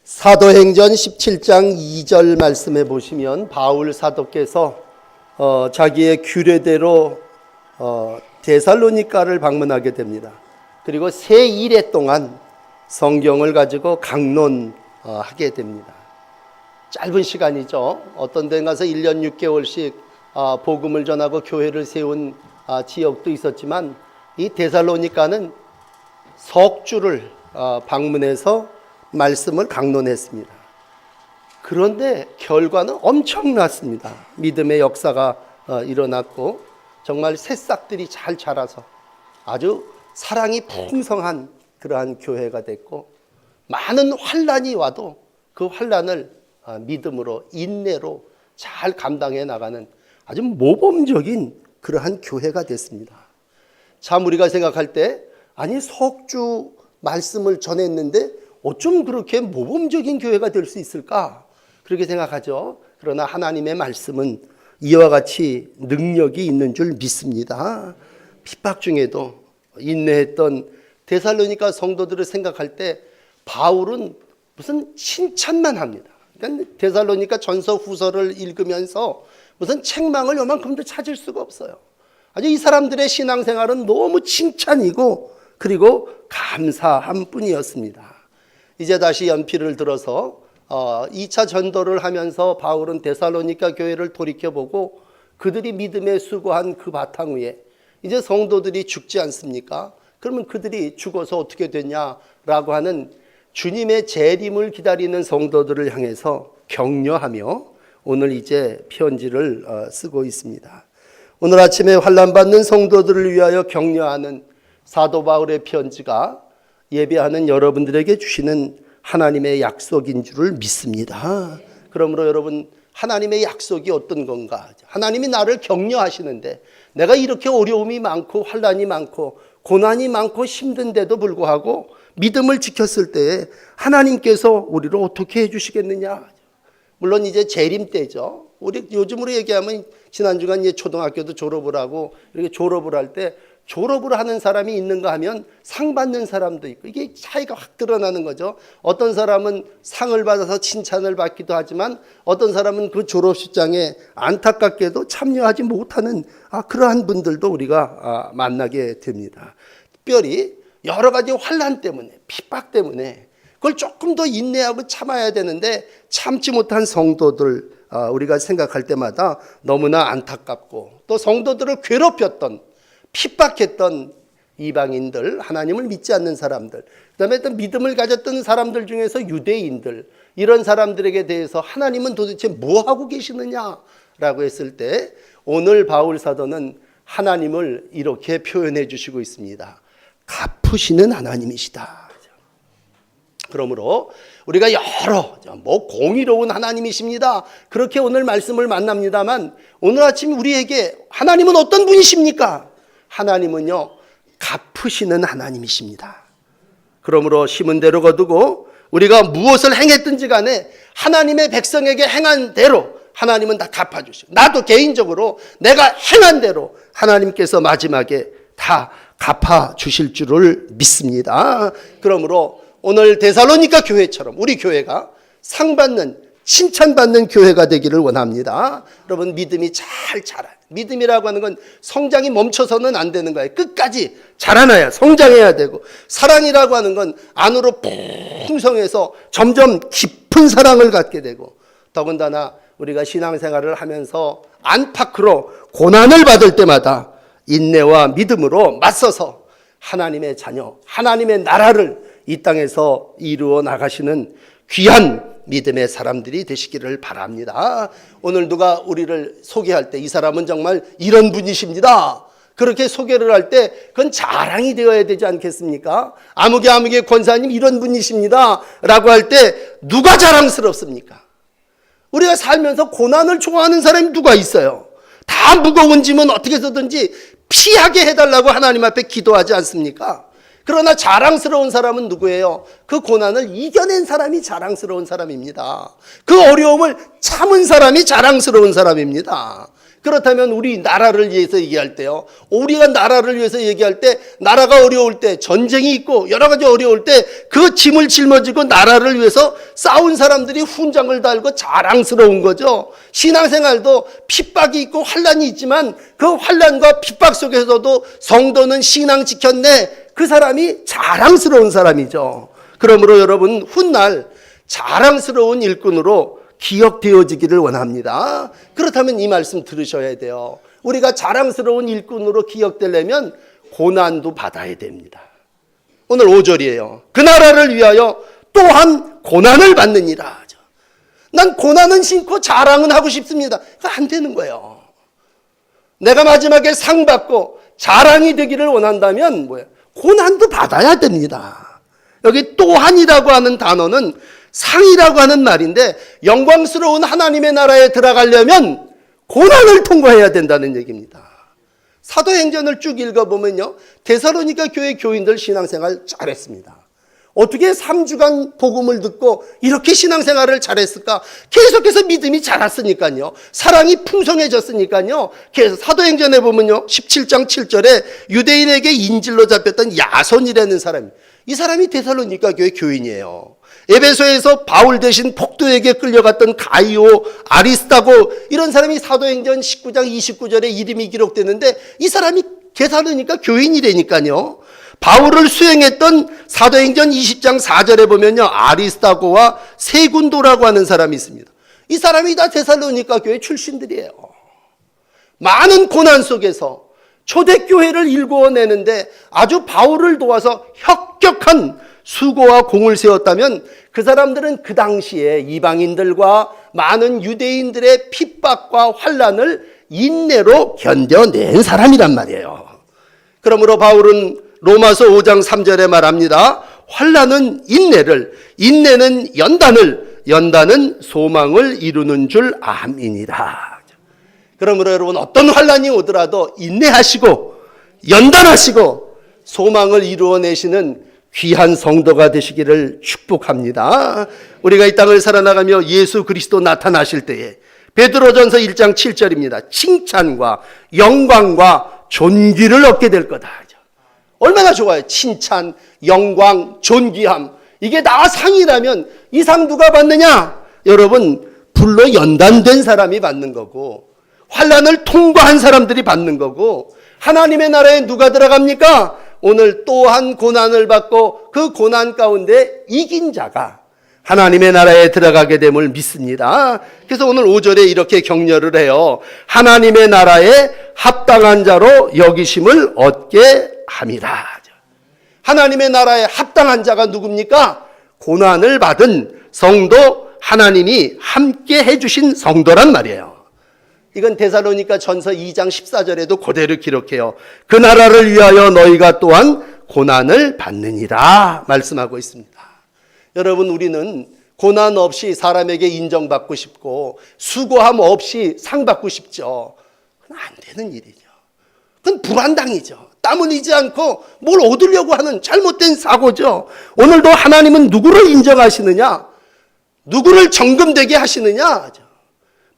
사도행전 17장 2절 말씀에 보시면 바울 사도께서 자기의 규례대로 데살로니가를 방문하게 됩니다. 그리고 세 일해 동안 성경을 가지고 강론하게 됩니다. 짧은 시간이죠. 어떤 데 가서 1년 6개월씩 복음을 전하고 교회를 세운 지역도 있었지만 이 데살로니가는 석 주를 방문해서 말씀을 강론했습니다. 그런데 결과는 엄청났습니다. 믿음의 역사가 일어났고 정말 새싹들이 잘 자라서 아주 사랑이 풍성한 그러한 교회가 됐고, 많은 환난이 와도 그 환난을 믿음으로 인내로 잘 감당해 나가는 아주 모범적인 그러한 교회가 됐습니다. 참 우리가 생각할 때 아니 석주 말씀을 전했는데 어쩜 그렇게 모범적인 교회가 될 수 있을까? 그렇게 생각하죠. 그러나 하나님의 말씀은 이와 같이 능력이 있는 줄 믿습니다. 핍박 중에도 인내했던 데살로니가 성도들을 생각할 때 바울은 무슨 칭찬만 합니다. 그러니까 데살로니가 전서 후서를 읽으면서 무슨 책망을 요만큼도 찾을 수가 없어요. 아주 이 사람들의 신앙생활은 너무 칭찬이고 그리고 감사한 뿐이었습니다. 이제 다시 연필을 들어서 2차 전도를 하면서 바울은 데살로니가 교회를 돌이켜보고 그들이 믿음에 수고한 그 바탕 위에 이제 성도들이 죽지 않습니까? 그러면 그들이 죽어서 어떻게 되냐라고 하는 주님의 재림을 기다리는 성도들을 향해서 격려하며 오늘 이제 편지를 쓰고 있습니다. 오늘 아침에 환난받는 성도들을 위하여 격려하는 사도 바울의 편지가 예배하는 여러분들에게 주시는 하나님의 약속인 줄을 믿습니다. 그러므로 여러분, 하나님의 약속이 어떤 건가? 하나님이 나를 격려하시는데 내가 이렇게 어려움이 많고 환난이 많고 고난이 많고 힘든데도 불구하고 믿음을 지켰을 때에 하나님께서 우리를 어떻게 해주시겠느냐? 물론 이제 재림 때죠. 우리 요즘으로 얘기하면 지난주간 이제 초등학교도 졸업을 하고 이렇게 졸업을 할 때 졸업을 하는 사람이 있는가 하면 상 받는 사람도 있고 이게 차이가 확 드러나는 거죠. 어떤 사람은 상을 받아서 칭찬을 받기도 하지만 어떤 사람은 그 졸업식장에 안타깝게도 참여하지 못하는 그러한 분들도 우리가 만나게 됩니다. 특별히 여러 가지 환난 때문에 핍박 때문에 그걸 조금 더 인내하고 참아야 되는데 참지 못한 성도들 우리가 생각할 때마다 너무나 안타깝고 또 성도들을 괴롭혔던 핍박했던 이방인들, 하나님을 믿지 않는 사람들, 그다음에 또 믿음을 가졌던 사람들 중에서 유대인들, 이런 사람들에게 대해서 하나님은 도대체 뭐 하고 계시느냐라고 했을 때 오늘 바울 사도는 하나님을 이렇게 표현해 주시고 있습니다. 갚으시는 하나님이시다. 그러므로 우리가 여러 공의로운 하나님이십니다. 그렇게 오늘 말씀을 만납니다만 오늘 아침 우리에게 하나님은 어떤 분이십니까? 하나님은요, 갚으시는 하나님이십니다. 그러므로 심은 대로 거두고 우리가 무엇을 행했든지 간에 하나님의 백성에게 행한 대로 하나님은 다 갚아주시고, 나도 개인적으로 내가 행한 대로 하나님께서 마지막에 다 갚아주실 줄을 믿습니다. 그러므로 오늘 데살로니가 교회처럼 우리 교회가 상받는 칭찬받는 교회가 되기를 원합니다. 여러분, 믿음이 잘 자라요. 믿음이라고 하는 건 성장이 멈춰서는 안 되는 거예요. 끝까지 자라나야 성장해야 되고, 사랑이라고 하는 건 안으로 풍성해서 점점 깊은 사랑을 갖게 되고, 더군다나 우리가 신앙생활을 하면서 안팎으로 고난을 받을 때마다 인내와 믿음으로 맞서서 하나님의 자녀, 하나님의 나라를 이 땅에서 이루어 나가시는 귀한 믿음의 사람들이 되시기를 바랍니다. 오늘 누가 우리를 소개할 때 이 사람은 정말 이런 분이십니다, 그렇게 소개를 할 때 그건 자랑이 되어야 되지 않겠습니까? 아무개 권사님 이런 분이십니다 라고 할 때 누가 자랑스럽습니까? 우리가 살면서 고난을 좋아하는 사람이 누가 있어요? 다 무거운 짐은 어떻게 해서든지 피하게 해달라고 하나님 앞에 기도하지 않습니까? 그러나 자랑스러운 사람은 누구예요? 그 고난을 이겨낸 사람이 자랑스러운 사람입니다. 그 어려움을 참은 사람이 자랑스러운 사람입니다. 그렇다면 우리 나라를 위해서 얘기할 때요, 우리가 나라를 위해서 얘기할 때, 나라가 어려울 때, 전쟁이 있고 여러 가지 어려울 때 그 짐을 짊어지고 나라를 위해서 싸운 사람들이 훈장을 달고 자랑스러운 거죠. 신앙생활도 핍박이 있고 환란이 있지만 그 환란과 핍박 속에서도 성도는 신앙 지켰네, 그 사람이 자랑스러운 사람이죠. 그러므로 여러분, 훗날 자랑스러운 일꾼으로 기억되어지기를 원합니다. 그렇다면 이 말씀 들으셔야 돼요. 우리가 자랑스러운 일꾼으로 기억되려면 고난도 받아야 됩니다. 오늘 5절이에요. 그 나라를 위하여 또한 고난을 받느니라. 난 고난은 싫고 자랑은 하고 싶습니다. 그거 안 되는 거예요. 내가 마지막에 상 받고 자랑이 되기를 원한다면 뭐예요? 고난도 받아야 됩니다. 여기 또한이라고 하는 단어는 상이라고 하는 말인데, 영광스러운 하나님의 나라에 들어가려면 고난을 통과해야 된다는 얘기입니다. 사도행전을 쭉 읽어보면요, 데살로니가 교회 교인들 신앙생활 잘했습니다. 어떻게 3주간 복음을 듣고 이렇게 신앙생활을 잘했을까? 계속해서 믿음이 자랐으니까요. 사랑이 풍성해졌으니까요. 그래서 사도행전에 보면요, 17장 7절에 유대인에게 인질로 잡혔던 야손이라는 사람이, 이 사람이 데살로니가 교회 교인이에요. 에베소에서 바울 대신 폭도에게 끌려갔던 가이오, 아리스타고, 이런 사람이 사도행전 19장 29절에 이름이 기록되는데 이 사람이 데살로니가 교인이라니까요. 바울을 수행했던 사도행전 20장 4절에 보면요, 아리스타고와 세군도라고 하는 사람이 있습니다. 이 사람이 다 데살로니가 교회 출신들이에요. 많은 고난 속에서 초대교회를 일구어내는데 아주 바울을 도와서 혁혁한 수고와 공을 세웠다면, 그 사람들은 그 당시에 이방인들과 많은 유대인들의 핍박과 환란을 인내로 견뎌낸 사람이란 말이에요. 그러므로 바울은 로마서 5장 3절에 말합니다. 환란은 인내를, 인내는 연단을, 연단은 소망을 이루는 줄 암이니라. 그러므로 여러분, 어떤 환란이 오더라도 인내하시고 연단하시고 소망을 이루어내시는 귀한 성도가 되시기를 축복합니다. 우리가 이 땅을 살아나가며 예수 그리스도 나타나실 때에 베드로전서 1장 7절입니다. 칭찬과 영광과 존귀를 얻게 될 거다. 얼마나 좋아요. 칭찬, 영광, 존귀함. 이게 다 상이라면 이 상 누가 받느냐? 여러분, 불로 연단된 사람이 받는 거고, 환란을 통과한 사람들이 받는 거고, 하나님의 나라에 누가 들어갑니까? 오늘 또한 고난을 받고 그 고난 가운데 이긴 자가 하나님의 나라에 들어가게 됨을 믿습니다. 그래서 오늘 5절에 이렇게 격려를 해요. 하나님의 나라에 합당한 자로 여기심을 얻게 함이라. 하나님의 나라에 합당한 자가 누굽니까? 고난을 받은 성도, 하나님이 함께 해주신 성도란 말이에요. 이건 데살로니가 전서 2장 14절에도 그대로 기록해요. 그 나라를 위하여 너희가 또한 고난을 받느니라 말씀하고 있습니다. 여러분, 우리는 고난 없이 사람에게 인정받고 싶고 수고함 없이 상 받고 싶죠. 그건 안 되는 일이죠. 그건 불안당이죠. 땀 흘리지 않고 뭘 얻으려고 하는 잘못된 사고죠. 오늘도 하나님은 누구를 인정하시느냐? 누구를 정금되게 하시느냐?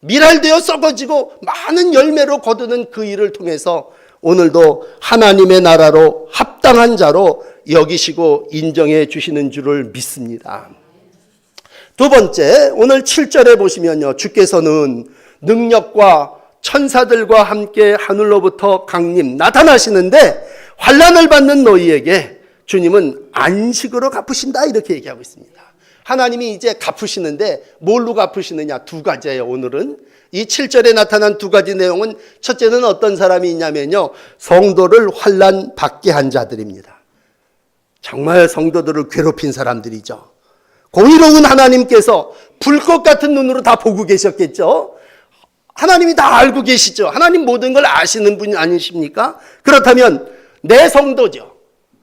밀알되어 썩어지고 많은 열매로 거두는 그 일을 통해서 오늘도 하나님의 나라로 합당한 자로 여기시고 인정해 주시는 줄을 믿습니다. 두 번째, 오늘 7절에 보시면요, 주께서는 능력과 천사들과 함께 하늘로부터 강림 나타나시는데 환난을 받는 너희에게 주님은 안식으로 갚으신다, 이렇게 얘기하고 있습니다. 하나님이 이제 갚으시는데 뭘로 갚으시느냐? 두 가지예요. 오늘은 이 7절에 나타난 두 가지 내용은, 첫째는 어떤 사람이 있냐면요, 성도를 환난 받게 한 자들입니다. 정말 성도들을 괴롭힌 사람들이죠. 공의로운 하나님께서 불꽃 같은 눈으로 다 보고 계셨겠죠. 하나님이 다 알고 계시죠. 하나님 모든 걸 아시는 분이 아니십니까? 그렇다면 내 성도죠.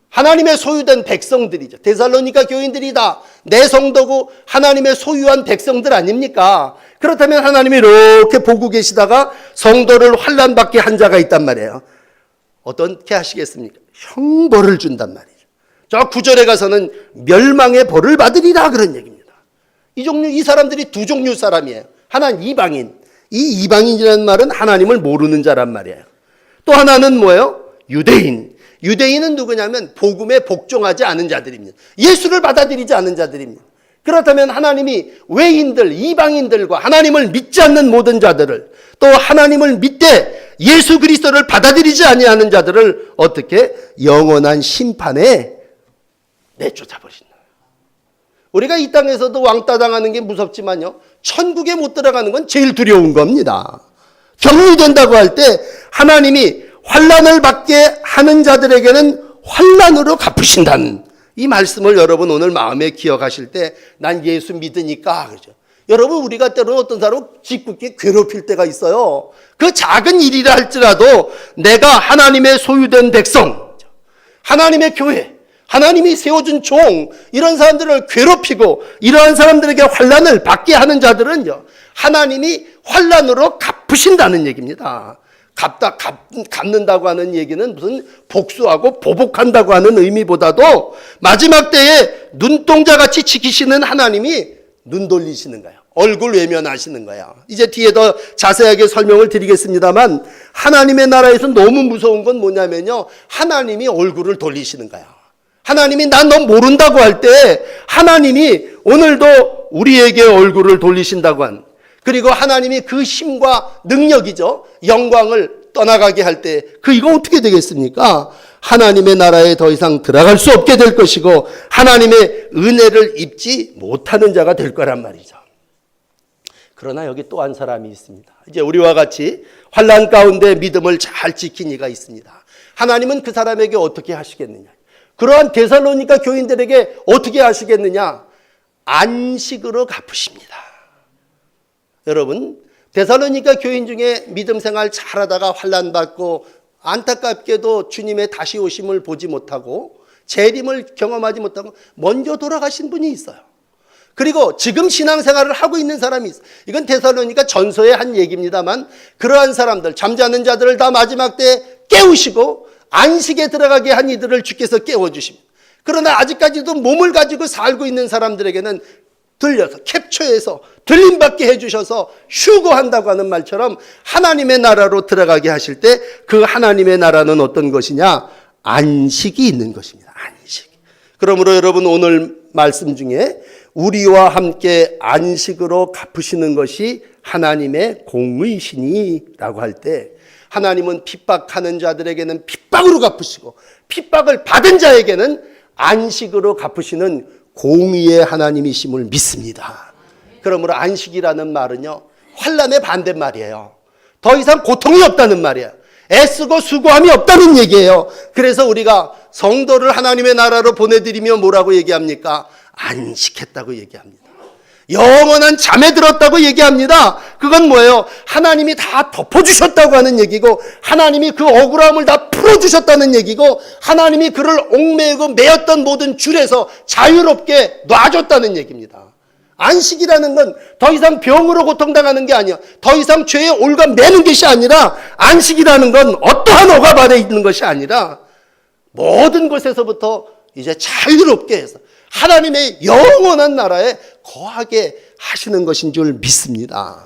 하나님의 소유된 백성들이죠. 데살로니가 교인들이 다 내 성도고 하나님의 소유한 백성들 아닙니까? 그렇다면 하나님이 이렇게 보고 계시다가 성도를 환난받게 한 자가 있단 말이에요. 어떻게 하시겠습니까? 형벌을 준단 말이죠. 저 9절에 가서는 멸망의 벌을 받으리라, 그런 얘기입니다. 이 사람들이 두 종류 사람이에요. 하나는 이방인, 이 이방인이라는 말은 하나님을 모르는 자란 말이에요. 또 하나는 뭐예요? 유대인. 유대인은 누구냐면 복음에 복종하지 않은 자들입니다. 예수를 받아들이지 않은 자들입니다. 그렇다면 하나님이 외인들, 이방인들과 하나님을 믿지 않는 모든 자들을, 또 하나님을 믿되 예수 그리스도를 받아들이지 아니하는 자들을 어떻게 영원한 심판에 내쫓아 버린다. 우리가 이 땅에서도 왕따 당하는 게 무섭지만요, 천국에 못 들어가는 건 제일 두려운 겁니다. 격리된다고 할 때 하나님이 환난을 받게 하는 자들에게는 환난으로 갚으신다는 이 말씀을 여러분 오늘 마음에 기억하실 때, 난 예수 믿으니까 그러죠. 여러분, 우리가 때로는 어떤 사람은 짓궂게 괴롭힐 때가 있어요. 그 작은 일이라 할지라도 내가 하나님의 소유된 백성, 하나님의 교회, 하나님이 세워준 종, 이런 사람들을 괴롭히고 이러한 사람들에게 환난을 받게 하는 자들은요, 하나님이 환난으로 갚으신다는 얘기입니다. 갚는다고 하는 얘기는 무슨 복수하고 보복한다고 하는 의미보다도 마지막 때에 눈동자같이 지키시는 하나님이 눈 돌리시는 거예요. 얼굴 외면하시는 거예요. 이제 뒤에 더 자세하게 설명을 드리겠습니다만, 하나님의 나라에서 너무 무서운 건 뭐냐면요, 하나님이 얼굴을 돌리시는 거예요. 하나님이 난 너 모른다고 할 때 하나님이 오늘도 우리에게 얼굴을 돌리신다고 한, 그리고 하나님이 그 힘과 능력이죠, 영광을 떠나가게 할 때 이거 어떻게 되겠습니까? 하나님의 나라에 더 이상 들어갈 수 없게 될 것이고 하나님의 은혜를 입지 못하는 자가 될 거란 말이죠. 그러나 여기 또 한 사람이 있습니다. 이제 우리와 같이 환난 가운데 믿음을 잘 지킨 이가 있습니다. 하나님은 그 사람에게 어떻게 하시겠느냐? 그러한 데살로니가 교인들에게 어떻게 하시겠느냐? 안식으로 갚으십니다. 여러분, 데살로니가 교인 중에 믿음 생활 잘하다가 환난 받고 안타깝게도 주님의 다시 오심을 보지 못하고 재림을 경험하지 못하고 먼저 돌아가신 분이 있어요. 그리고 지금 신앙생활을 하고 있는 사람이 있어요. 이건 데살로니가 전서의 한 얘기입니다만, 그러한 사람들, 잠자는 자들을 다 마지막 때 깨우시고 안식에 들어가게 한 이들을 주께서 깨워주십니다. 그러나 아직까지도 몸을 가지고 살고 있는 사람들에게는 들려서 캡처해서 들림받게 해주셔서 휴거한다고 하는 말처럼 하나님의 나라로 들어가게 하실 때 그 하나님의 나라는 어떤 것이냐? 안식이 있는 것입니다. 안식. 그러므로 여러분, 오늘 말씀 중에 우리와 함께 안식으로 갚으시는 것이 하나님의 공의시니라고 할 때, 하나님은 핍박하는 자들에게는 핍박으로 갚으시고 핍박을 받은 자에게는 안식으로 갚으시는 공의의 하나님이심을 믿습니다. 그러므로 안식이라는 말은요, 환난의 반대말이에요. 더 이상 고통이 없다는 말이에요. 애쓰고 수고함이 없다는 얘기예요. 그래서 우리가 성도를 하나님의 나라로 보내드리며 뭐라고 얘기합니까? 안식했다고 얘기합니다. 영원한 잠에 들었다고 얘기합니다. 그건 뭐예요? 하나님이 다 덮어주셨다고 하는 얘기고, 하나님이 그 억울함을 다 풀어주셨다는 얘기고, 하나님이 그를 옥매고 매였던 모든 줄에서 자유롭게 놔줬다는 얘기입니다. 안식이라는 건 더 이상 병으로 고통당하는 게 아니야. 더 이상 죄에 올가 매는 것이 아니라, 안식이라는 건 어떠한 억압 아래 있는 것이 아니라 모든 것에서부터 이제 자유롭게 해서 하나님의 영원한 나라에 거하게 하시는 것인 줄 믿습니다.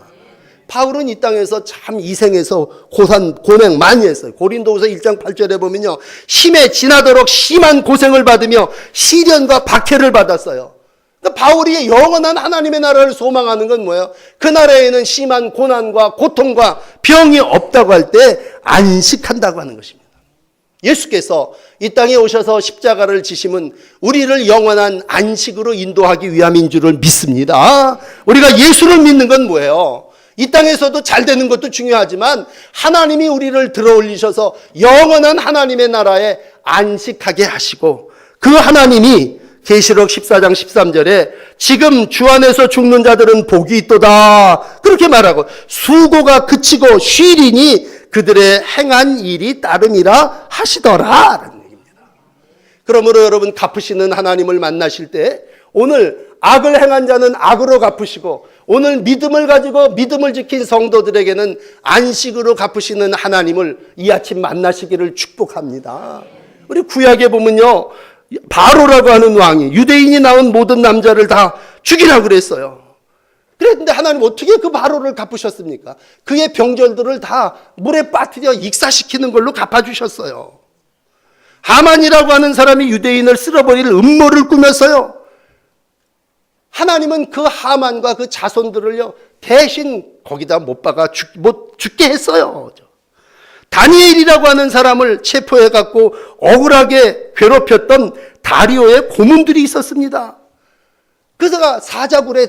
바울은 이 땅에서 참 이생해서 고생 많이 했어요. 고린도후서 1장 8절에 보면요, 힘에 지나도록 심한 고생을 받으며 시련과 박해를 받았어요. 그러니까 바울이 영원한 하나님의 나라를 소망하는 건 뭐예요? 그 나라에는 심한 고난과 고통과 병이 없다고 할 때 안식한다고 하는 것입니다. 예수께서 이 땅에 오셔서 십자가를 지심은 우리를 영원한 안식으로 인도하기 위함인 줄을 믿습니다. 우리가 예수를 믿는 건 뭐예요? 이 땅에서도 잘 되는 것도 중요하지만 하나님이 우리를 들어올리셔서 영원한 하나님의 나라에 안식하게 하시고, 그 하나님이 계시록 14장 13절에 지금 주 안에서 죽는 자들은 복이 있도다 그렇게 말하고, 수고가 그치고 쉬리니 그들의 행한 일이 따름이라 하시더라 라는 얘기입니다. 그러므로 여러분, 갚으시는 하나님을 만나실 때 오늘 악을 행한 자는 악으로 갚으시고, 오늘 믿음을 가지고 믿음을 지킨 성도들에게는 안식으로 갚으시는 하나님을 이 아침 만나시기를 축복합니다. 우리 구약에 보면요, 바로라고 하는 왕이 유대인이 낳은 모든 남자를 다 죽이라고 그랬어요. 그래 그랬는데 하나님 어떻게 그 바로를 갚으셨습니까? 그의 병절들을 다 물에 빠뜨려 익사시키는 걸로 갚아주셨어요. 하만이라고 하는 사람이 유대인을 쓸어버릴 음모를 꾸몄어요. 하나님은 그 하만과 그 자손들을요 대신 거기다 못 박아 죽게 했어요. 다니엘이라고 하는 사람을 체포해갖고 억울하게 괴롭혔던 다리오의 고문들이 있었습니다. 그래서 사자굴에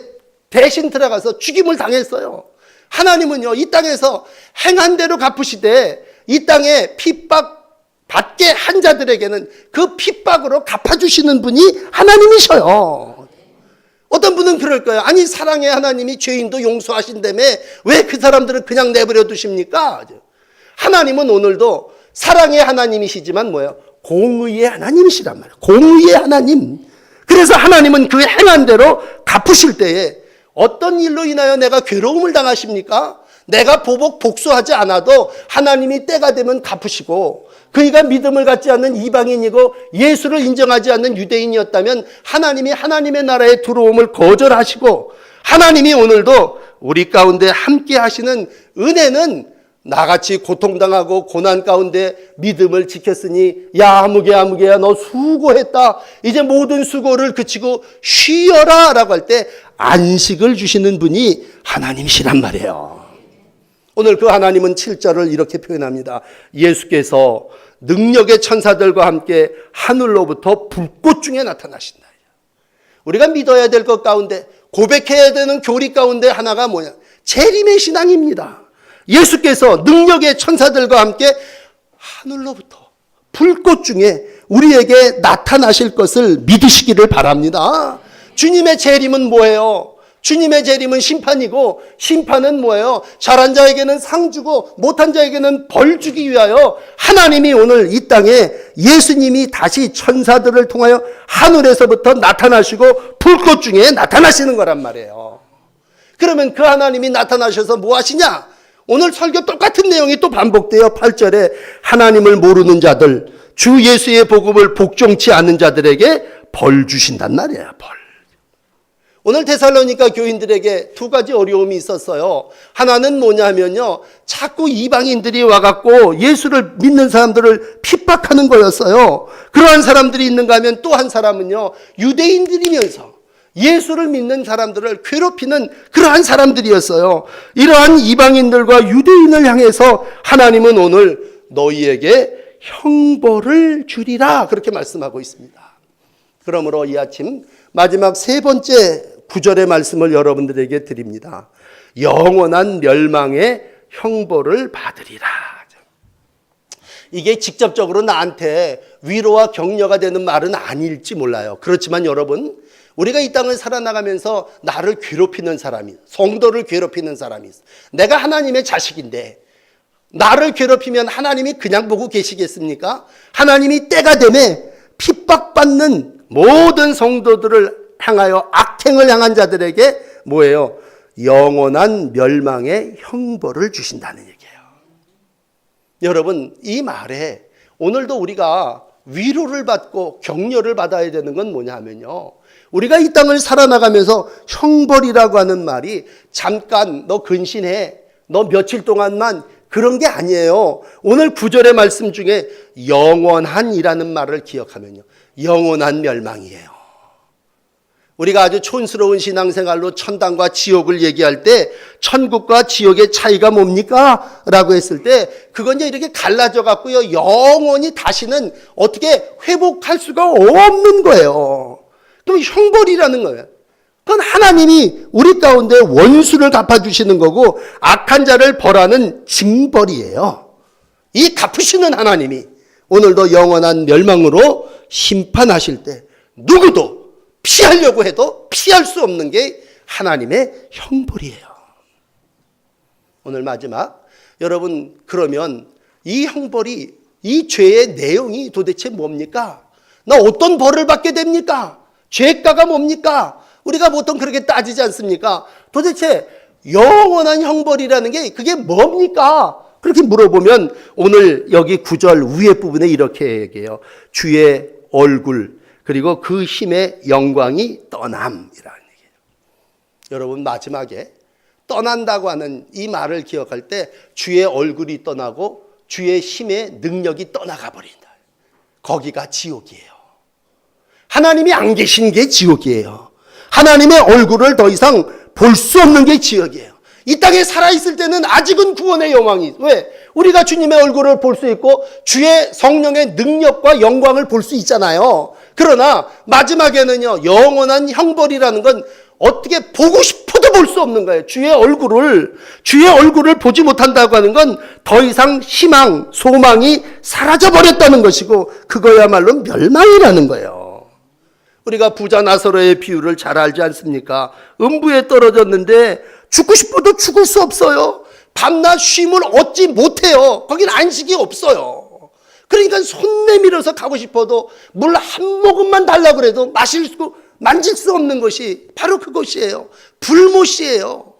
대신 들어가서 죽임을 당했어요. 하나님은요 이 땅에서 행한 대로 갚으시되 이 땅에 핍박 받게 한 자들에게는 그 핍박으로 갚아주시는 분이 하나님이셔요. 어떤 분은 그럴 거예요. 아니 사랑의 하나님이 죄인도 용서하신다며 왜 그 사람들을 그냥 내버려 두십니까? 하나님은 오늘도 사랑의 하나님이시지만 뭐예요? 공의의 하나님이시란 말이에요. 공의의 하나님. 그래서 하나님은 그 행한 대로 갚으실 때에 어떤 일로 인하여 내가 괴로움을 당하십니까? 내가 복수하지 않아도 하나님이 때가 되면 갚으시고 그이가 믿음을 갖지 않는 이방인이고 예수를 인정하지 않는 유대인이었다면 하나님이 하나님의 나라에 들어옴을 거절하시고 하나님이 오늘도 우리 가운데 함께 하시는 은혜는 나같이 고통당하고 고난 가운데 믿음을 지켰으니 야 아무개야 너 수고했다 이제 모든 수고를 그치고 쉬어라 라고 할 때 안식을 주시는 분이 하나님이시란 말이에요. 오늘 그 하나님은 7절을 이렇게 표현합니다. 예수께서 능력의 천사들과 함께 하늘로부터 불꽃 중에 나타나신다. 우리가 믿어야 될 것 가운데 고백해야 되는 교리 가운데 하나가 뭐냐? 재림의 신앙입니다. 예수께서 능력의 천사들과 함께 하늘로부터 불꽃 중에 우리에게 나타나실 것을 믿으시기를 바랍니다. 주님의 재림은 뭐예요? 주님의 재림은 심판이고 심판은 뭐예요? 잘한 자에게는 상 주고 못한 자에게는 벌 주기 위하여 하나님이 오늘 이 땅에 예수님이 다시 천사들을 통하여 하늘에서부터 나타나시고 불꽃 중에 나타나시는 거란 말이에요. 그러면 그 하나님이 나타나셔서 뭐 하시냐? 오늘 설교 똑같은 내용이 또 반복돼요. 8절에 하나님을 모르는 자들, 주 예수의 복음을 복종치 않는 자들에게 벌 주신단 말이에요. 벌. 오늘 데살로니가 교인들에게 두 가지 어려움이 있었어요. 하나는 뭐냐면요, 자꾸 이방인들이 와갖고 예수를 믿는 사람들을 핍박하는 거였어요. 그러한 사람들이 있는가 하면 또 한 사람은요, 유대인들이면서 예수를 믿는 사람들을 괴롭히는 그러한 사람들이었어요. 이러한 이방인들과 유대인을 향해서 하나님은 오늘 너희에게 형벌을 주리라 그렇게 말씀하고 있습니다. 그러므로 이 아침 마지막 세 번째 9절의 말씀을 여러분들에게 드립니다. 영원한 멸망의 형벌을 받으리라. 이게 직접적으로 나한테 위로와 격려가 되는 말은 아닐지 몰라요. 그렇지만 여러분, 우리가 이 땅을 살아나가면서 나를 괴롭히는 사람이, 성도를 괴롭히는 사람이 있어. 내가 하나님의 자식인데 나를 괴롭히면 하나님이 그냥 보고 계시겠습니까? 하나님이 때가 되면 핍박받는 모든 성도들을 향하여 악행을 향한 자들에게 뭐예요? 영원한 멸망의 형벌을 주신다는 얘기예요. 여러분, 이 말에 오늘도 우리가 위로를 받고 격려를 받아야 되는 건 뭐냐 하면요, 우리가 이 땅을 살아나가면서 형벌이라고 하는 말이 잠깐 너 근신해, 너 며칠 동안만, 그런 게 아니에요. 오늘 9절의 말씀 중에 영원한이라는 말을 기억하면요, 영원한 멸망이에요. 우리가 아주 촌스러운 신앙생활로 천당과 지옥을 얘기할 때 천국과 지옥의 차이가 뭡니까? 라고 했을 때 그건 이렇게 갈라져 갖고요, 영원히 다시는 어떻게 회복할 수가 없는 거예요. 그럼 형벌이라는 거예요. 그건 하나님이 우리 가운데 원수를 갚아주시는 거고 악한 자를 벌하는 징벌이에요. 이 갚으시는 하나님이 오늘도 영원한 멸망으로 심판하실 때 누구도 피하려고 해도 피할 수 없는 게 하나님의 형벌이에요. 오늘 마지막, 여러분, 그러면 이 형벌이, 이 죄의 내용이 도대체 뭡니까? 나 어떤 벌을 받게 됩니까? 죄가가 뭡니까? 우리가 보통 그렇게 따지지 않습니까? 도대체 영원한 형벌이라는 게 그게 뭡니까? 그렇게 물어보면 오늘 여기 9절 위에 부분에 이렇게 얘기해요. 주의 얼굴 그리고 그 힘의 영광이 떠남이라는 얘기예요. 여러분 마지막에 떠난다고 하는 이 말을 기억할 때 주의 얼굴이 떠나고 주의 힘의 능력이 떠나가 버린다. 거기가 지옥이에요. 하나님이 안 계신 게 지옥이에요. 하나님의 얼굴을 더 이상 볼 수 없는 게 지옥이에요. 이 땅에 살아있을 때는 아직은 구원의 영광이, 왜? 우리가 주님의 얼굴을 볼 수 있고 주의 성령의 능력과 영광을 볼 수 있잖아요. 그러나 마지막에는요, 영원한 형벌이라는 건 어떻게 보고 싶어도 볼 수 없는 거예요. 주의 얼굴을 보지 못한다고 하는 건 더 이상 희망, 소망이 사라져버렸다는 것이고, 그거야말로 멸망이라는 거예요. 우리가 부자 나사로의 비유를 잘 알지 않습니까? 음부에 떨어졌는데 죽고 싶어도 죽을 수 없어요. 밤낮 쉼을 얻지 못해요. 거긴 안식이 없어요. 그러니까 손 내밀어서 가고 싶어도 물 한 모금만 달라고 그래도 만질 수 없는 것이 바로 그것이에요. 불못이에요.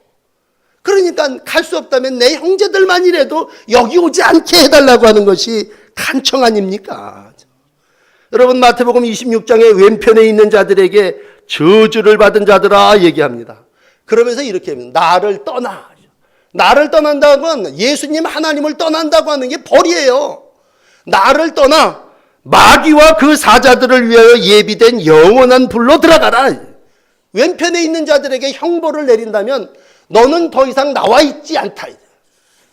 그러니까 갈 수 없다면 내 형제들만이라도 여기 오지 않게 해달라고 하는 것이 간청 아닙니까? 여러분, 마태복음 26장에 왼편에 있는 자들에게 저주를 받은 자들아 얘기합니다. 그러면서 이렇게 합니다. 나를 떠나. 나를 떠난다고 하는, 예수님 하나님을 떠난다고 하는 게 벌이에요. 나를 떠나 마귀와 그 사자들을 위하여 예비된 영원한 불로 들어가라. 왼편에 있는 자들에게 형벌을 내린다면 너는 더 이상 나와 있지 않다.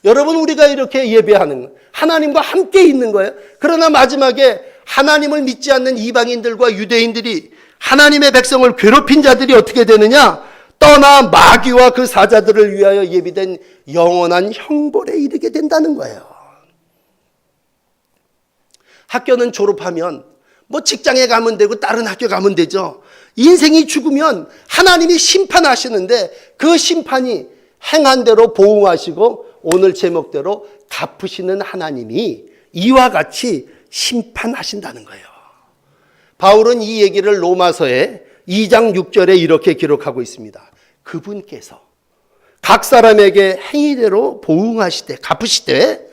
여러분, 우리가 이렇게 예배하는 거예요. 하나님과 함께 있는 거예요. 그러나 마지막에 하나님을 믿지 않는 이방인들과 유대인들이 하나님의 백성을 괴롭힌 자들이 어떻게 되느냐? 떠나 마귀와 그 사자들을 위하여 예비된 영원한 형벌에 이르게 된다는 거예요. 학교는 졸업하면 뭐 직장에 가면 되고 다른 학교 가면 되죠. 인생이 죽으면 하나님이 심판하시는데 그 심판이 행한 대로 보응하시고 오늘 제목대로 갚으시는 하나님이 이와 같이 심판하신다는 거예요. 바울은 이 얘기를 로마서에 2장 6절에 이렇게 기록하고 있습니다. 그분께서 각 사람에게 행위대로 보응하시되 갚으시되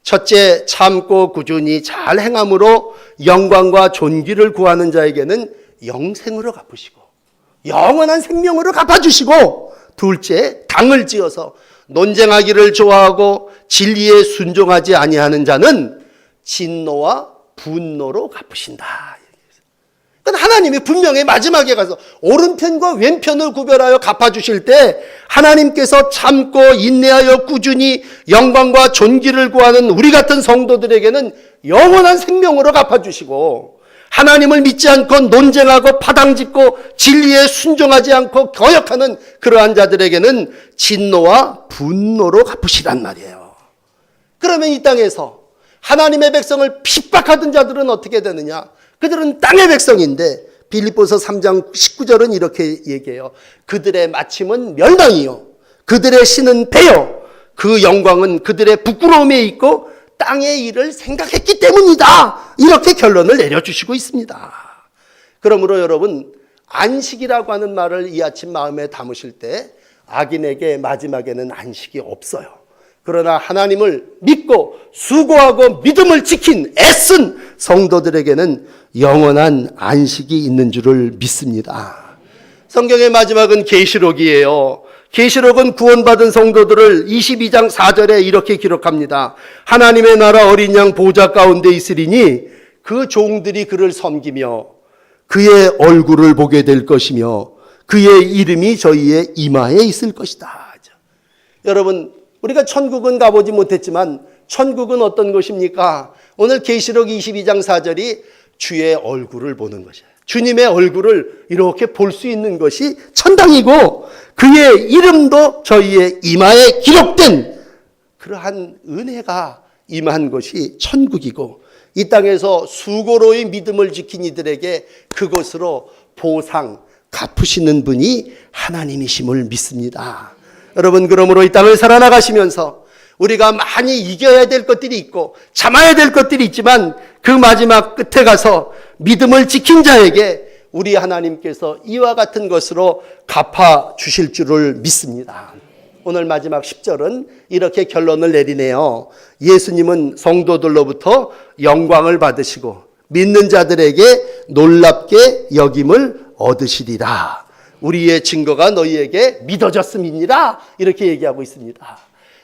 첫째 참고 꾸준히 잘 행함으로 영광과 존귀를 구하는 자에게는 영생으로 갚으시고 영원한 생명으로 갚아주시고, 둘째 당을 지어서 논쟁하기를 좋아하고 진리에 순종하지 아니하는 자는 진노와 분노로 갚으신다. 그러니까 하나님이 분명히 마지막에 가서 오른편과 왼편을 구별하여 갚아주실 때 하나님께서 참고 인내하여 꾸준히 영광과 존귀를 구하는 우리 같은 성도들에게는 영원한 생명으로 갚아주시고, 하나님을 믿지 않고 논쟁하고 파당짓고 진리에 순종하지 않고 거역하는 그러한 자들에게는 진노와 분노로 갚으시란 말이에요. 그러면 이 땅에서 하나님의 백성을 핍박하던 자들은 어떻게 되느냐? 그들은 땅의 백성인데 빌립보서 3장 19절은 이렇게 얘기해요. 그들의 마침은 멸망이요, 그들의 신은 배요, 그 영광은 그들의 부끄러움에 있고 땅의 일을 생각했기 때문이다. 이렇게 결론을 내려주시고 있습니다. 그러므로 여러분, 안식이라고 하는 말을 이 아침 마음에 담으실 때 악인에게 마지막에는 안식이 없어요. 그러나 하나님을 믿고 수고하고 믿음을 지킨 애쓴 성도들에게는 영원한 안식이 있는 줄을 믿습니다. 성경의 마지막은 계시록이에요. 계시록은 구원받은 성도들을 22장 4절에 이렇게 기록합니다. 하나님의 나라 어린 양 보좌 가운데 있으리니 그 종들이 그를 섬기며 그의 얼굴을 보게 될 것이며 그의 이름이 저희의 이마에 있을 것이다. 여러분, 우리가 천국은 가보지 못했지만 천국은 어떤 것입니까? 오늘 계시록 22장 4절이 주의 얼굴을 보는 것이에요. 주님의 얼굴을 이렇게 볼 수 있는 것이 천당이고 그의 이름도 저희의 이마에 기록된 그러한 은혜가 임한 것이 천국이고, 이 땅에서 수고로이 믿음을 지킨 이들에게 그것으로 보상 갚으시는 분이 하나님이심을 믿습니다. 여러분, 그러므로 이 땅을 살아나가시면서 우리가 많이 이겨야 될 것들이 있고 참아야 될 것들이 있지만 그 마지막 끝에 가서 믿음을 지킨 자에게 우리 하나님께서 이와 같은 것으로 갚아 주실 줄을 믿습니다. 오늘 마지막 10절은 이렇게 결론을 내리네요. 예수님은 성도들로부터 영광을 받으시고 믿는 자들에게 놀랍게 여김을 얻으시리라. 우리의 증거가 너희에게 믿어졌음이니라 이렇게 얘기하고 있습니다.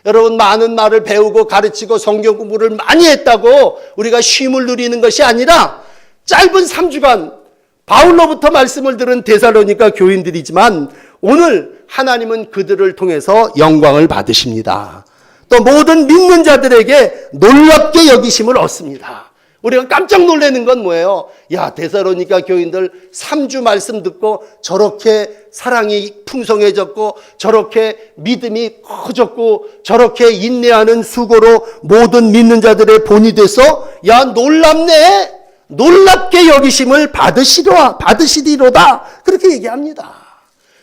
여러분, 많은 말을 배우고 가르치고 성경 공부를 많이 했다고 우리가 쉼을 누리는 것이 아니라 짧은 3주간 바울로부터 말씀을 들은 데살로니가 교인들이지만 오늘 하나님은 그들을 통해서 영광을 받으십니다. 또 모든 믿는 자들에게 놀랍게 여기심을 얻습니다. 우리가 깜짝 놀라는 건 뭐예요? 야, 데살로니가 교인들 3주 말씀 듣고 저렇게 사랑이 풍성해졌고 저렇게 믿음이 커졌고 저렇게 인내하는 수고로 모든 믿는 자들의 본이 돼서 야, 놀랍네, 놀랍게 여기심을 받으시리로다 그렇게 얘기합니다.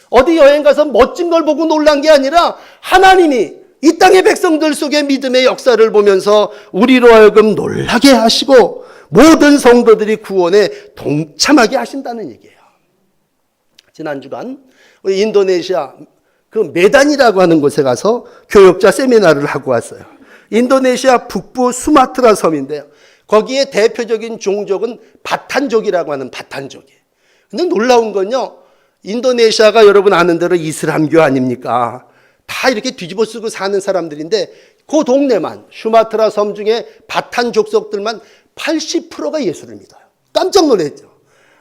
어디 여행 가서 멋진 걸 보고 놀란 게 아니라 하나님이 이 땅의 백성들 속의 믿음의 역사를 보면서 우리로 하여금 놀라게 하시고 모든 성도들이 구원에 동참하게 하신다는 얘기예요. 지난 주간 우리 인도네시아 그 메단이라고 하는 곳에 가서 교역자 세미나를 하고 왔어요. 인도네시아 북부 수마트라 섬인데요. 거기에 대표적인 종족은 바탄족이라고 하는 바탄족이에요. 근데 놀라운 건요, 인도네시아가 여러분 아는 대로 이슬람교 아닙니까? 다 이렇게 뒤집어 쓰고 사는 사람들인데 그 동네만, 수마트라 섬 중에 바탄 족속들만 80%가 예수를 믿어요. 깜짝 놀랐죠.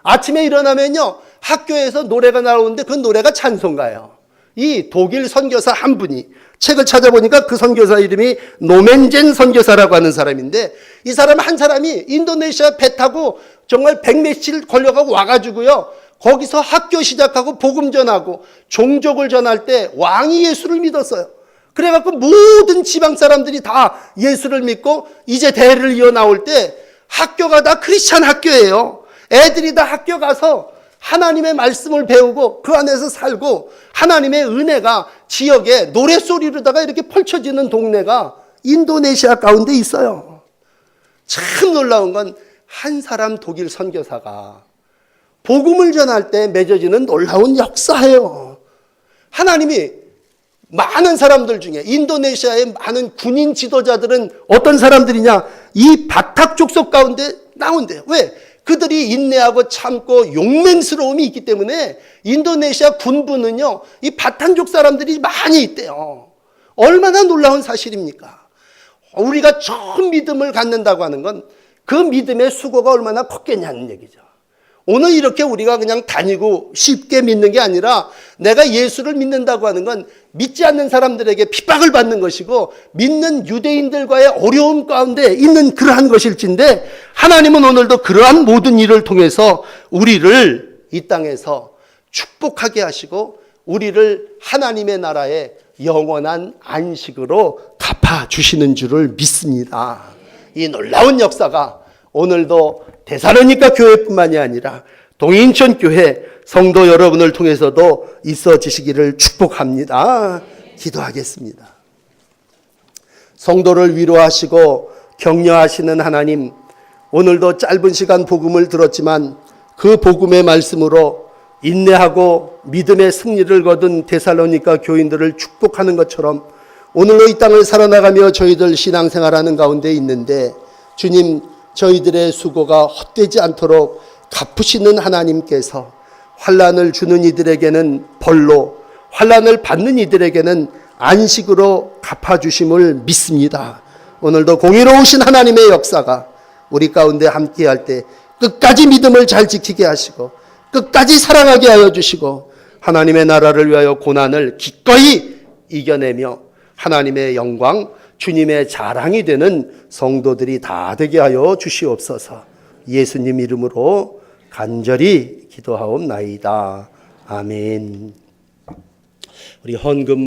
아침에 일어나면요, 학교에서 노래가 나오는데 그 노래가 찬송가예요. 이 독일 선교사 한 분이 책을 찾아보니까 그 선교사 이름이 노멘젠 선교사라고 하는 사람인데 이 사람 한 사람이 인도네시아 배 타고 정말 100며칠 걸려가고 와가지고요, 거기서 학교 시작하고 복음 전하고 종족을 전할 때 왕이 예수를 믿었어요. 그래갖고 모든 지방 사람들이 다 예수를 믿고 이제 대를 이어 나올 때 학교가 다 크리스찬 학교예요. 애들이 다 학교 가서 하나님의 말씀을 배우고 그 안에서 살고 하나님의 은혜가 지역에 노랫소리로다가 이렇게 펼쳐지는 동네가 인도네시아 가운데 있어요. 참 놀라운 건 한 사람 독일 선교사가 복음을 전할 때 맺어지는 놀라운 역사예요. 하나님이 많은 사람들 중에 인도네시아의 많은 군인 지도자들은 어떤 사람들이냐? 이 바탁 족속 가운데 나온대요. 왜? 그들이 인내하고 참고 용맹스러움이 있기 때문에 인도네시아 군부는요, 이 바탄족 사람들이 많이 있대요. 얼마나 놀라운 사실입니까? 우리가 처음 믿음을 갖는다고 하는 건 그 믿음의 수고가 얼마나 컸겠냐는 얘기죠. 오늘 이렇게 우리가 그냥 다니고 쉽게 믿는 게 아니라 내가 예수를 믿는다고 하는 건 믿지 않는 사람들에게 핍박을 받는 것이고 믿는 유대인들과의 어려움 가운데 있는 그러한 것일진데 하나님은 오늘도 그러한 모든 일을 통해서 우리를 이 땅에서 축복하게 하시고 우리를 하나님의 나라의 영원한 안식으로 갚아주시는 줄을 믿습니다. 이 놀라운 역사가 오늘도 데살로니가 교회뿐만이 아니라 동인천 교회 성도 여러분을 통해서도 있어지시기를 축복합니다. 기도하겠습니다. 성도를 위로하시고 격려하시는 하나님, 오늘도 짧은 시간 복음을 들었지만 그 복음의 말씀으로 인내하고 믿음의 승리를 거둔 데살로니가 교인들을 축복하는 것처럼 오늘로 이 땅을 살아나가며 저희들 신앙생활하는 가운데 있는데 주님, 저희들의 수고가 헛되지 않도록 갚으시는 하나님께서 환난을 주는 이들에게는 벌로, 환난을 받는 이들에게는 안식으로 갚아주심을 믿습니다. 오늘도 공의로우신 하나님의 역사가 우리 가운데 함께할 때 끝까지 믿음을 잘 지키게 하시고 끝까지 사랑하게 하여 주시고 하나님의 나라를 위하여 고난을 기꺼이 이겨내며 하나님의 영광, 주님의 자랑이 되는 성도들이 다 되게 하여 주시옵소서. 예수님 이름으로 간절히 기도하옵나이다. 아멘. 우리 헌금